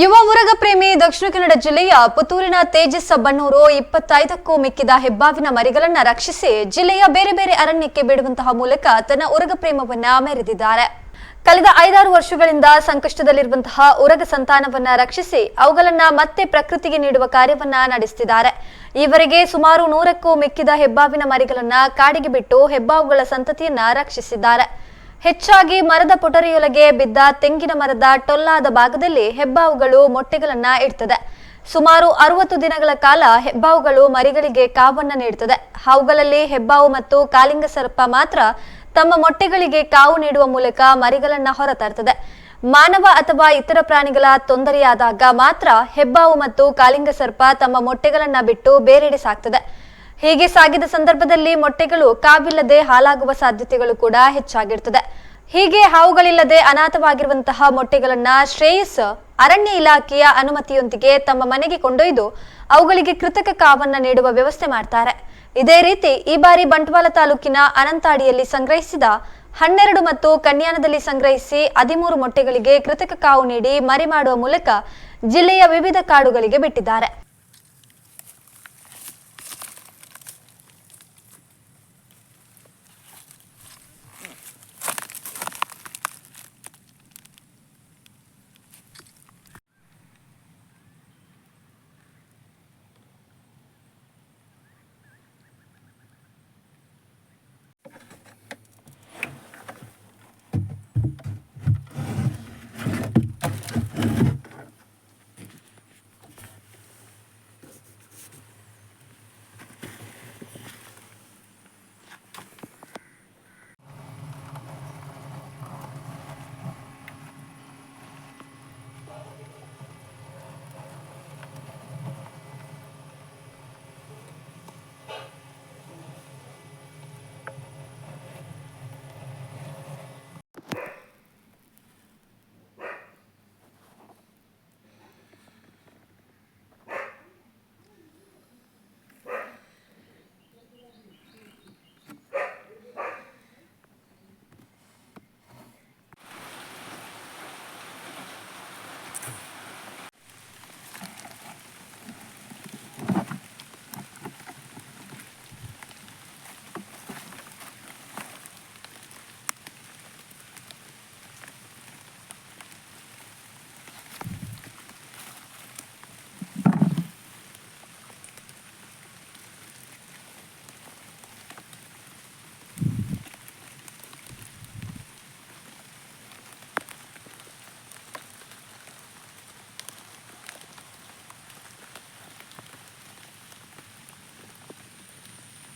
ಯುವ ಉರಗ ಪ್ರೇಮಿ ದಕ್ಷಿಣ ಕನ್ನಡ ಜಿಲ್ಲೆಯ ಪುತ್ತೂರಿನ ತೇಜಸ್ ಬನ್ನೂರು 25ಕ್ಕೂ ಮಿಕ್ಕಿದ ಹೆಬ್ಬಾವಿನ ಮರಿಗಳನ್ನು ರಕ್ಷಿಸಿ ಜಿಲ್ಲೆಯ ಬೇರೆ ಬೇರೆ ಅರಣ್ಯಕ್ಕೆ ಬಿಡುವಂತಹ ಮೂಲಕ ತನ್ನ ಉರಗ ಪ್ರೇಮವನ್ನ ಮೆರೆದಿದ್ದಾರೆ. ಕಳೆದ 5-6 ವರ್ಷಗಳಿಂದ ಸಂಕಷ್ಟದಲ್ಲಿರುವಂತಹ ಉರಗ ಸಂತಾನವನ್ನ ರಕ್ಷಿಸಿ ಅವುಗಳನ್ನ ಮತ್ತೆ ಪ್ರಕೃತಿಗೆ ನೀಡುವ ಕಾರ್ಯವನ್ನ ನಡೆಸುತ್ತಿದ್ದಾರೆ. ಈವರೆಗೆ ಸುಮಾರು 100ಕ್ಕೂ ಮಿಕ್ಕಿದ ಹೆಬ್ಬಾವಿನ ಮರಿಗಳನ್ನ ಕಾಡಿಗೆ ಬಿಟ್ಟು ಹೆಬ್ಬಾವುಗಳ ಸಂತತಿಯನ್ನ ರಕ್ಷಿಸಿದ್ದಾರೆ. ಹೆಚ್ಚಾಗಿ ಮರದ ಪೊಟರಿಯೊಳಗೆ ಬಿದ್ದ ತೆಂಗಿನ ಮರದ ಟೊಲ್ಲಾದ ಭಾಗದಲ್ಲಿ ಹೆಬ್ಬಾವುಗಳು ಮೊಟ್ಟೆಗಳನ್ನ ಇಡ್ತದೆ. ಸುಮಾರು 60 ದಿನಗಳ ಕಾಲ ಹೆಬ್ಬಾವುಗಳು ಮರಿಗಳಿಗೆ ಕಾವನ್ನ ನೀಡುತ್ತದೆ. ಅವುಗಳಲ್ಲಿ ಹೆಬ್ಬಾವು ಮತ್ತು ಕಾಲಿಂಗ ಸರ್ಪ ಮಾತ್ರ ತಮ್ಮ ಮೊಟ್ಟೆಗಳಿಗೆ ಕಾವು ನೀಡುವ ಮೂಲಕ ಮರಿಗಳನ್ನ ಹೊರತರ್ತದೆ. ಮಾನವ ಅಥವಾ ಇತರ ಪ್ರಾಣಿಗಳ ತೊಂದರೆಯಾದಾಗ ಮಾತ್ರ ಹೆಬ್ಬಾವು ಮತ್ತು ಕಾಲಿಂಗ ಸರ್ಪ ತಮ್ಮ ಮೊಟ್ಟೆಗಳನ್ನ ಬಿಟ್ಟು ಬೇರೆಡೆ ಸಾಕ್ತದೆ. ಹೀಗೆ ಸಾಗಿದ ಸಂದರ್ಭದಲ್ಲಿ ಮೊಟ್ಟೆಗಳು ಕಾವಿಲ್ಲದೆ ಹಾಳಾಗುವ ಸಾಧ್ಯತೆಗಳು ಕೂಡ ಹೆಚ್ಚಾಗಿರ್ತದೆ. ಹೀಗೆ ಹಾವುಗಳಿಲ್ಲದೆ ಅನಾಥವಾಗಿರುವಂತಹ ಮೊಟ್ಟೆಗಳನ್ನ ಶ್ರೇಯಸ್ ಅರಣ್ಯ ಇಲಾಖೆಯ ಅನುಮತಿಯೊಂದಿಗೆ ತಮ್ಮ ಮನೆಗೆ ಕೊಂಡೊಯ್ದು ಅವುಗಳಿಗೆ ಕೃತಕ ಕಾವನ್ನ ನೀಡುವ ವ್ಯವಸ್ಥೆ ಮಾಡ್ತಾರೆ. ಇದೇ ರೀತಿ ಈ ಬಾರಿ ಬಂಟ್ವಾಳ ತಾಲೂಕಿನ ಅನಂತಾಡಿಯಲ್ಲಿ ಸಂಗ್ರಹಿಸಿದ 12 ಮತ್ತು ಕನ್ಯಾನದಲ್ಲಿ ಸಂಗ್ರಹಿಸಿ 13 ಮೊಟ್ಟೆಗಳಿಗೆ ಕೃತಕ ಕಾವು ನೀಡಿ ಮರಿ ಮಾಡುವ ಮೂಲಕ ಜಿಲ್ಲೆಯ ವಿವಿಧ ಕಾಡುಗಳಿಗೆ ಬಿಟ್ಟಿದ್ದಾರೆ.